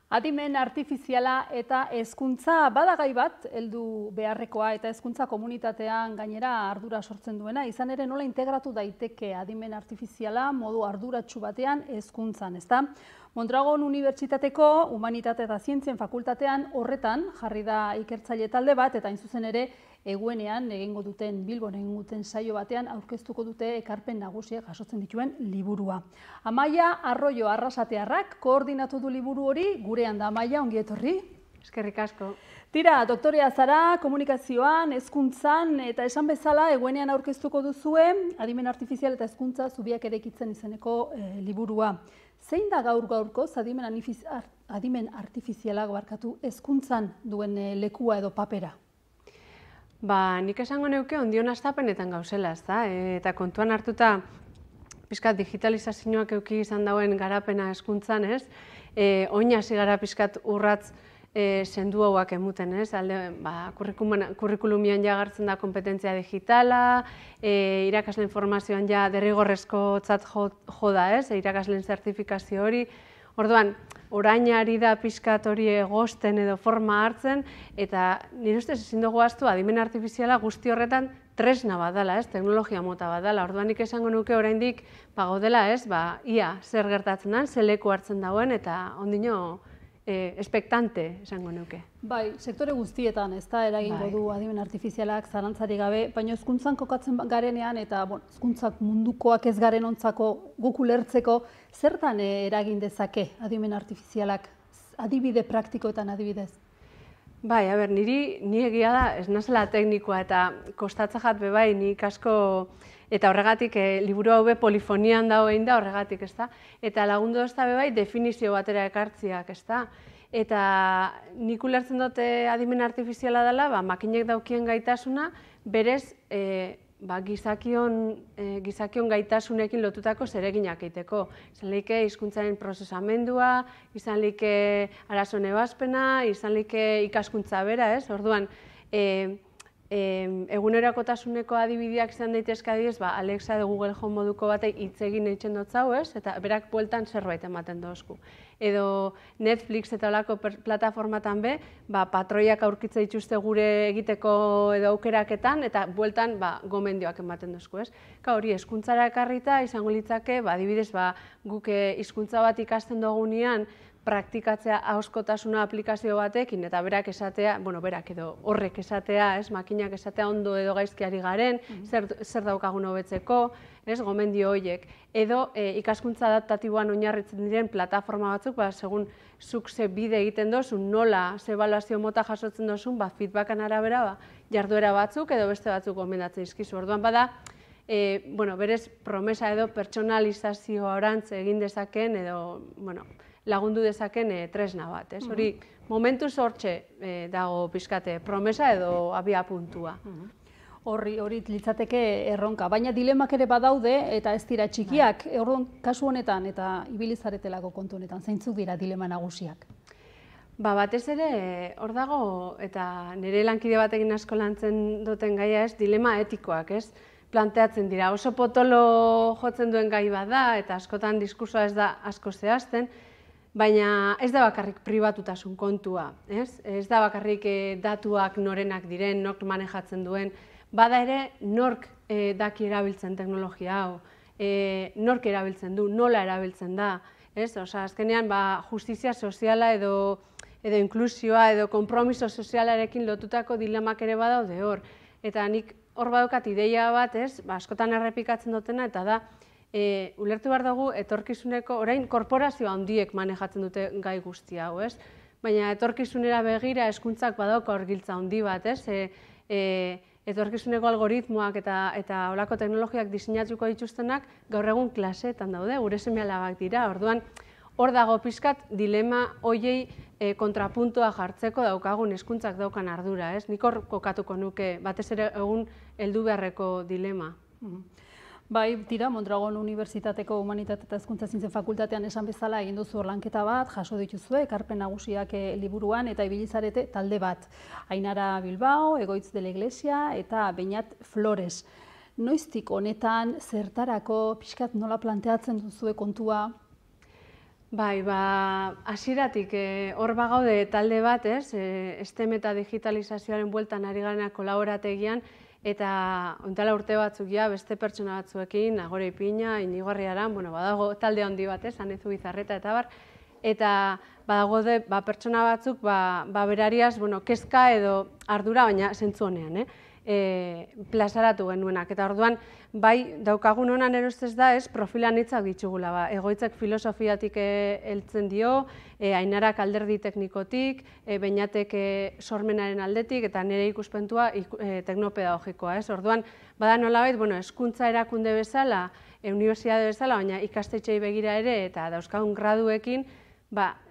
Adimen artifiziala eta hezkuntza badagai bat heldu beharrekoa eta hezkuntza komunitatean gainera ardura sortzen duena, izan ere nola integratu daiteke adimen artifiziala modu arduratsu batean hezkuntzan, ezta? Mondragon Unibertsitateko Humanitate eta Zientzien Fakultatean horretan jarri da ikertzaile talde bat eta hain zuzen ere Eguenean Bilbon egingo duten saio batean aurkeztuko dute ekarpen nagusiak jasotzen dituen liburua. Amaia Arroyo Arrasatearrak koordinatu du liburu hori, gurean da Amaia, ongi etorri. Eskerrik asko. Tira, doktorea zara, komunikazioan, hezkuntzan eta esan bezala Eguenean aurkeztuko duzue, adimen artifizial eta hezkuntza zubiak erekitzen izeneko liburua. Zein da gaur-gaurkoz adimen artifizialak hezkuntzan duen lekua edo papera? Nik esango neuke ondion hastapenetan gauzela, ezta? Eta kontuan hartuta pixkat digitalizazioak eduki izan dauen garapena hezkuntzan, ez? Oin hasi gara pixkat urratz sendu hauak emuten, ez? Kurrikulumian jagartzen da kompetentzia digitala, irakasleen formazioan ja derrigorrezkotzat jo da, ez? Irakasleen zertifikazio hori. Orduan, orain ari da pixkat hori egosten edo forma hartzen, eta nire ustez ezin dugu ahaztu adimen artifiziala guzti horretan tresna badala, ez? Teknologia mota badala. Orduan nik esango nuke oraindik gaudela, ez? Ia zer gertatzen den, ze leku hartzen dagoen eta ondino espektante esango nuke. Bai, sektore guztietan ez da eragingo du adimen artifizialak zalantzari gabe, baina hezkuntzan kokatzen garenean eta hezkuntzak mundukoak ez garen ontzako guk ulertzeko, zertan eragin dezake adimen artifizialak adibide praktikoetan adibidez? Bai, niri egia da ez nazela teknikoa eta kostatza jat bebai nik asko eta horregatik liburu hau polifonian dagoen da horregatik, ez da? Eta lagundu ez da bebai definizio batera ekartziak, ez da? Eta nik ulertzen dute adimen artifiziala dela, makinek daukien gaitasuna, berez gizakion gaitasunekin lotutako zereginak egiteko. Izan like hizkuntzaren prozesamendua, izan like arazoen ebazpena, izan like ikaskuntza bera, ez? Orduan, egunerakotasuneko adibideak izan daitezke adibidez, Alexa edo Google Home moduko batek hitz egin eitzen dotzau, ez? Eta berak bueltan zerbait ematen dozku. Edo Netflix eta olako plataformatan be, patroiak aurkitze dituzte gure egiteko edo aukeraketan, eta bueltan gomendioak ematen dozku, ez? Hori, hezkuntzara ekarrita izango litzake, adibidez, guk hizkuntza bat ikasten dugunean, praktikatzea ahozkotasuna aplikazio batekin eta berak esatea, berak edo horrek esatea, makinak esatea ondo edo gaizkiari garen, zer daukagun hobetzeko, gomendio horiek. Edo ikaskuntza adaptatiboan oinarritzen diren plataforma batzuk, segun zuk ze bide egiten dozun, nola, ze ebaluazio mota jasotzen dozun, feedbackan arabera, jarduera batzuk edo beste batzuk gomendatzen dizkizu. Orduan bada, berez promesa edo pertsonalizazioa orantz egin dezaken edo, lagundu dezaken tresna bat, ez? Hori, momentuz hortxe dago pixkate promesa edo abia puntua. Hori litzateke erronka, baina dilemak ere badaude eta ez dira txikiak, kasu honetan eta ibilizaretelako kontu honetan, zeintzuk dira dilema nagusiak? Batez ere, hor dago, eta nire lankide batekin asko lantzen duten gaia ez, dilema etikoak, ez? Planteatzen dira, oso potolo jotzen duen gai bada eta askotan diskursoa ez da asko zehazten, baina ez da bakarrik pribatutasun kontua, ez? Ez da bakarrik datuak norenak diren, nork manejatzen duen, bada ere nork daki erabiltzen teknologia hau, nork erabiltzen du, nola erabiltzen da, ez? Azkenean, justizia soziala edo inklusioa edo konpromiso sozialarekin lotutako dilemak ere badaude hor. Eta nik hor badaukat ideia bat, ez? Askotan errepikatzen dutena, eta da, ulertu behar dugu etorkizuneko, orain korporazio handiek manejatzen dute gai guzti hau, ez? Baina etorkizunera begira hezkuntzak badauka hor giltza handi bat, ez? Etorkizuneko algoritmoak eta olako teknologiak diseinatuko dituztenak gaur egun klaseetan daude, gure seme-alabak dira. Orduan, hor dago pixkat dilema hoiei kontrapuntua jartzeko daukagun hezkuntzak daukan ardura, ez? Nik hor kokatuko nuke batez ere egun heldu beharreko dilema. Bai, tira, Mondragon Unibertsitateko Humanitate eta Hezkuntza Zientzien Fakultatean esan bezala egin duzu lanketa bat, jaso dituzue, ekarpen nagusiak liburuan eta ibilizarete talde bat. Ainara Bilbao, Egoitz de la Iglesia eta Beñat Flores. Noiztik honetan zertarako pixkat nola planteatzen duzue kontua? Bai, hasieratik hor bagaude talde bat, STEM eta digitalizazioaren bueltan ari garenak kolaborategian, eta ontala urte batzuk beste pertsona batzuekin, Nagore Ipina, Inigo Arriaran, badago talde handi bat, Anezu Bizarreta eta bar, eta badago pertsona batzuk berariaz kezka edo ardura, baina zentzu honean, plazaratu genuenak. Eta orduan, bai, daukagun honan erostez da, profilan hitzak ditugula. Egoitzak filosofiatik heltzen dio, Ainarak alderdi teknikotik, Beñatek sormenaren aldetik, eta nire ikuspentua teknopedagogikoa. Orduan, bada nolabait, hezkuntza erakunde bezala, unibertsitate bezala, baina ikastetxeei begira ere, eta dauzkagun graduekin,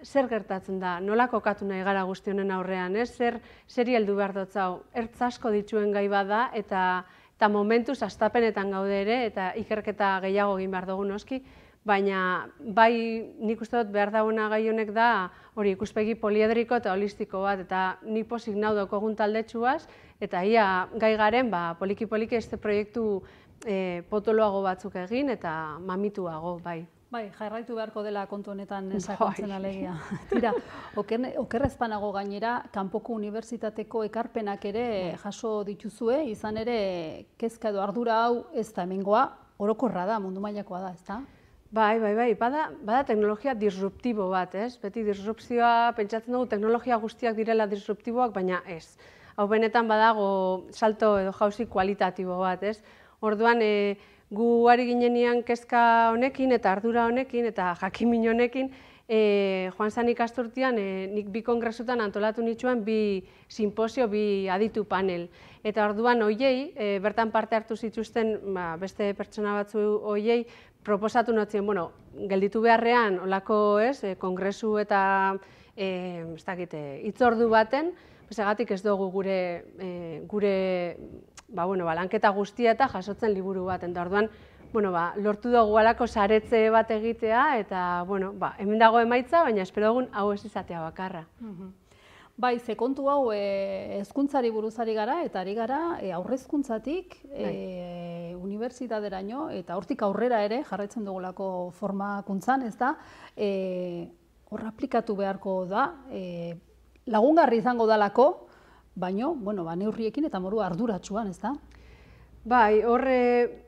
zer gertatzen da, nola kokatu nahi gara guzti honen aurrean, zeri heldu behar dotzau, ertz asko dituen gai bada, eta momentuz hastapenetan gaude ere, eta ikerketa gehiago egin behar dugu noski, baina bai nik uste dut behar dagoena gai honek da, hori ikuspegi poliedriko eta holistiko bat, eta nik pozik nau daukogun taldetxuaz, eta ia gai garen poliki-poliki este proiektu potoloago batzuk egin, eta mamituago, bai. Bai, jarraitu beharko dela kontu honetan sakontzen alegia. Tira, okerrezpanago gainera, kanpoko unibertsitateko ekarpenak ere jaso dituzue, izan ere kezka edo ardura hau ez da hemengoa, orokorra da, mundu mailakoa da, ez da? Bai, bada teknologia disruptibo bat, ez? Beti disrupzioa, pentsatzen dugu teknologia guztiak direla disruptiboak, baina ez. Hau benetan badago salto edo jauzi kualitatibo bat, ez? Orduan, gu ari ginenean kezka honekin eta ardura honekin eta jakimin honekin, joan zan ikasturtean nik bi kongresutan antolatu nituen bi simposio, bi aditu panel. Eta orduan hoiei, bertan parte hartu zituzten beste pertsona batzu hoiei, proposatu notzien, gelditu beharrean olako kongresu eta hitzordu baten, egatik ez dugu gure lanketa guztia eta jasotzen liburu bat. Eta orduan, lortu dugu alako saretze bat egitea, eta hemen dago emaitza, baina espero dugun hau ez izatea bakarra. Bai, ze kontu hau hezkuntzari buruzari gara, eta ari gara aurrezkuntzatik unibertsitateraino, eta hortik aurrera ere jarraitzen dugulako formakuntzan, ez da, hor aplikatu beharko da, lagungarri izango dalako, baina, neurriekin eta moru arduratsuan, ez da? Bai, horre,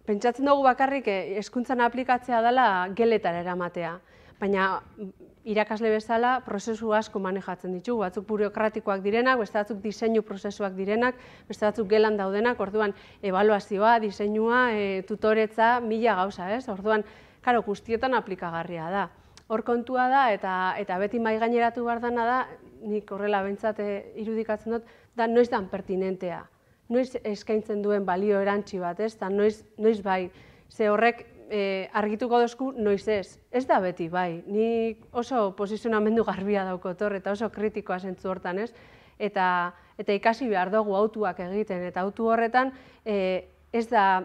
pentsatzen dugu bakarrik hezkuntzan aplikatzea dela geletara eramatea, baina irakasle bezala prozesu asko manejatzen ditugu, batzuk burokratikoak direnak, beste batzuk diseinu prozesuak direnak, beste batzuk gelan daudenak, orduan ebaluazioa, diseinua, tutoretza, mila gauza, ez? Orduan, karo, guztietan aplikagarria da. Hor kontua da, eta beti maigaineratu behar dana da, nik horrela behintzat irudikatzen dut, da noiz dan pertinentea, noiz eskaintzen duen balio erantzi bat, ez? Noiz bai, ze horrek argituko dozku noiz ez. Ez da beti bai, nik oso posizionamendu garbia daukotor, eta oso kritikoa zentzu hortan, ez? Eta ikasi behar dugu autuak egiten, eta autu horretan ez da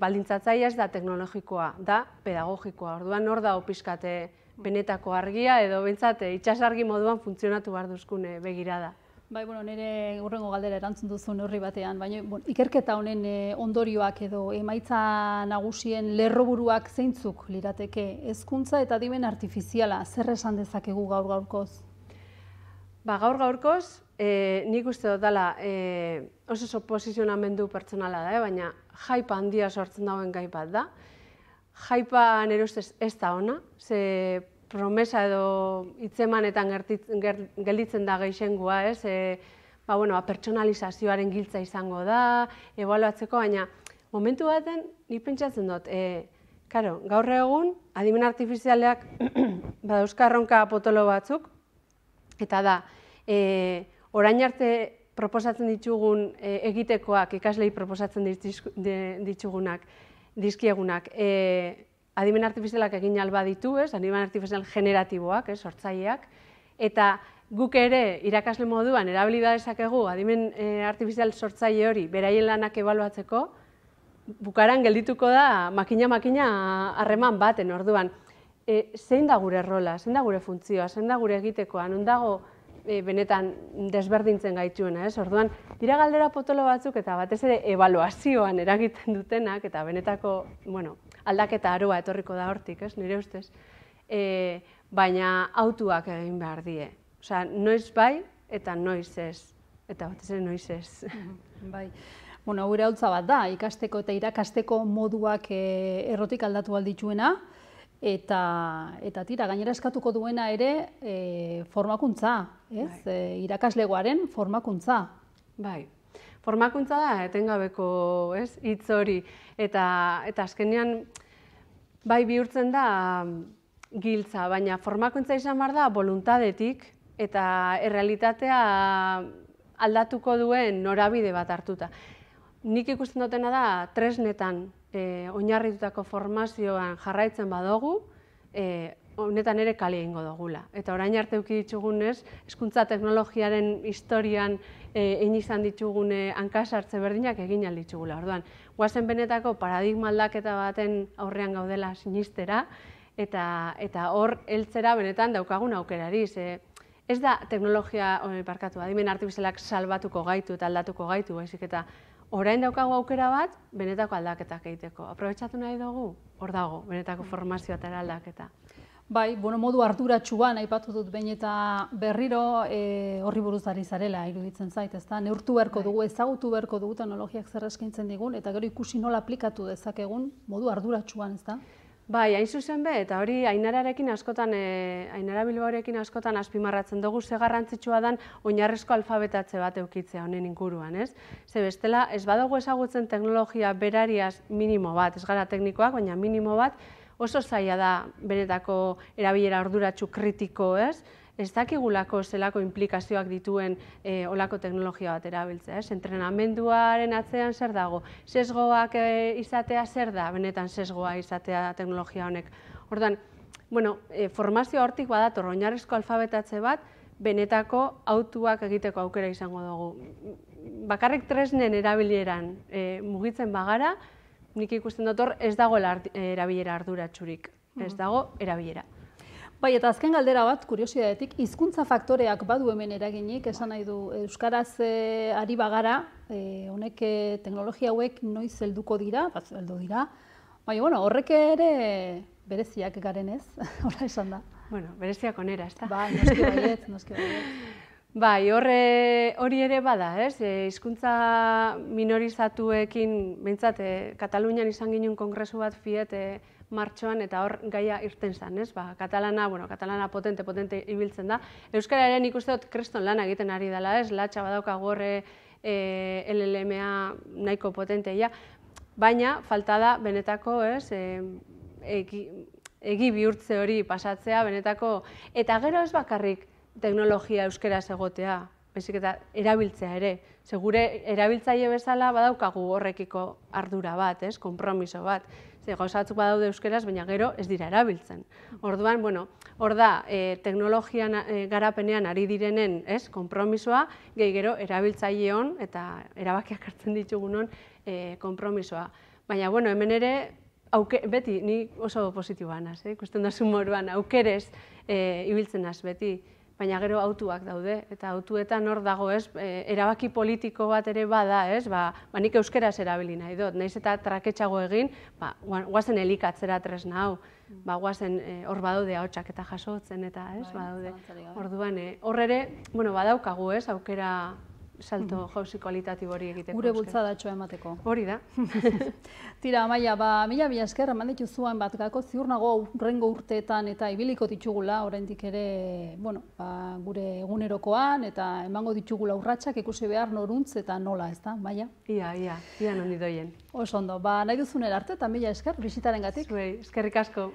baldintzatzaia, ez da teknologikoa, da pedagogikoa. Orduan hor da pixkate benetako argia, edo bentsat itxasargi moduan funtzionatu behar duzkun begirada. Bai, nire hurrengo galdera erantzun duzu neurri batean, baina ikerketa honen ondorioak edo emaitza nagusien lerroburuak zeintzuk lirateke? Hezkuntza eta adimen artifiziala, zer esan dezakegu gaur-gaurkoz? Gaur-gaurkoz, nik uste dut dela oso posizionamendu pertsonala da, baina jaipa handia sortzen dauen gai bat da. Jaipa nire ustez ez da ona, ze promesa edo hitzemanetan gelditzen da gehixengoa, ez? Pertsonalizazioaren giltza izango da, ebaluatzeko, baina momentu baten nik pentsatzen dut, gaur egun adimen artifizialeak badauzkarronka potolo batzuk, eta da, orain arte proposatzen ditugun egitekoak, ikaslei proposatzen dizkiegunak, adimen artifizialak egin alba ditu, adimen artifizial generatiboak, sortzaileak, eta guk ere irakasle moduan erabili badezakegu adimen artifizial sortzaile hori beraien lanak ebaluatzeko, bukaran geldituko da makina harreman baten orduan. Zein da gure rola, zein da gure funtzioa, zein da gure egitekoa, non dago benetan desberdintzen gaituena, orduan, dira galdera potolo batzuk eta batez ere ebaluazioan eragiten dutenak eta benetako, aldaketa aroa etorriko da hortik, ez, nire ustez. Baina autuak egin behar die. Osea, noiz bai eta noiz ez. Eta batez ere noiz ez. Bai. Bueno, hau iraultza bat da, ikasteko eta irakasteko moduak errotik aldatu aldituena, eta tira, gainera eskatuko duena ere formakuntza, ez? Irakaslegoaren formakuntza. Bai. Formakuntza da etengabeko, ez, hitz hori. Eta azkenean, bai bihurtzen da giltza, baina formakuntza izan behar da voluntadetik eta errealitatea aldatuko duen norabide bat hartuta. Nik ikusten dutena da, tresnetan oinarritutako formazioan jarraitzen badugu, honetan ere kale egingo dugula. Eta orain arte eduki ditugunez, hezkuntza teknologiaren historian egin izan ditugune hankasartze berdinak egin alditugula. Orduan, goazen benetako paradigma aldaketa baten aurrean gaudela sinistera, eta hor heltzera benetan daukagun aukerari. Ez da teknologia, adimen artifizialak salbatuko gaitu eta aldatuko gaitu, baizik eta orain daukagu aukera bat, benetako aldaketak egiteko. Aprobetxatu nahi dugu, hor dago, benetako formazioa eta aldaketa. Bai, modu arduratsuan aipatu dut behin eta berriro horri buruz ari zarela iruditzen zait, ezta? Neurtu beharko dugu, ezagutu beharko dugu teknologiak zer eskaintzen digun, eta gero ikusi nola aplikatu dezakegun modu arduratsuan, ezta? Bai, hain zuzen be, eta hori Ainararekin askotan, Ainara Bilbaorekin askotan azpimarratzen dugu ze garrantzitsua dan oinarrizko alfabetatze bat eukitzea honen inguruan, ez? Ze bestela, ez badugu ezagutzen teknologia berariaz minimo bat, ez gara teknikoak, baina minimo bat, oso zaila da benetako erabilera arduratsu kritiko, ez? Ez dakigulako zelako implikazioak dituen olako teknologia bat erabiltzea, ez? Entrenamenduaren atzean zer dago? Sesgoak izatea zer da, benetan sesgoa izatea teknologia honek. Orduan, formazioa hortik badator oinarrizko alfabetatze bat, benetako autuak egiteko aukera izango dugu. Bakarrik tresnen erabileran mugitzen bagara, nik ikusten dut hor ez dago erabilera arduratsurik, ez dago erabilera. Bai, eta azken galdera bat, kuriosidadetik, hizkuntza faktoreak badu hemen eraginik, esan nahi du, euskaraz ari bagara, honek teknologia hauek noiz helduko dira, heldu dira, baina, horrek ere bereziak garen ez, horra esan da. Bereziak onera, ez da? Bai, noski baiet, noski baiet. Bai, hori ere bada, ez? Hizkuntza minorizatuekin, behintzat, Katalunian izan ginen kongresu bat Fiet martxoan, eta hor gaia irten zen, ez? Katalana potente ibiltzen da. Euskara ere nik uste dut kriston lana egiten ari dela, ez? Latxa badaukagu horre LLMA nahiko potenteia, baina falta da benetako, ez? Egi bihurtze hori pasatzea, benetako, eta gero ez bakarrik teknologia euskeraz egotea, baizik eta erabiltzea ere. Gure erabiltzaile bezala badaukagu horrekiko ardura bat, konpromiso bat. Gauzatzuk badaude euskeraz, baina gero ez dira erabiltzen. Orduan, hor da, teknologian garapenean ari direnen konpromisoa, gehi gero erabiltzaileon eta erabakiak hartzen ditugunon konpromisoa. Baina, hemen ere, beti, ni oso positiboa naz, ikusten da moruan, aukerez ibiltzen naz beti. Baina gero autuak daude, eta autuetan hor dago, erabaki politiko bat ere bada, nik euskeraz erabili nahi dut, nahiz eta traketxago egin, guazen elikatzera tresna hau, guazen hor badaude ahotsak eta jasotzen, eta badaude. Orduan, hor ere, badaukagu, aukera salto jauzi kualitatibo hori egiteko. Gure bultzadatxoa emateko. Hori da. Tira, Amaia, mila esker, eman dituzuen bat gako, ziur nago hurrengo urteetan eta ibiliko ditugula, oraindik ere, gure egunerokoan, eta emango ditugula urratsak ikusi behar noruntz eta nola, ez da, Amaia? Ia nondi doien. Oso ondo, nahi duzunera arte, eta mila esker, bisitarengatik. Zuei, eskerrik asko.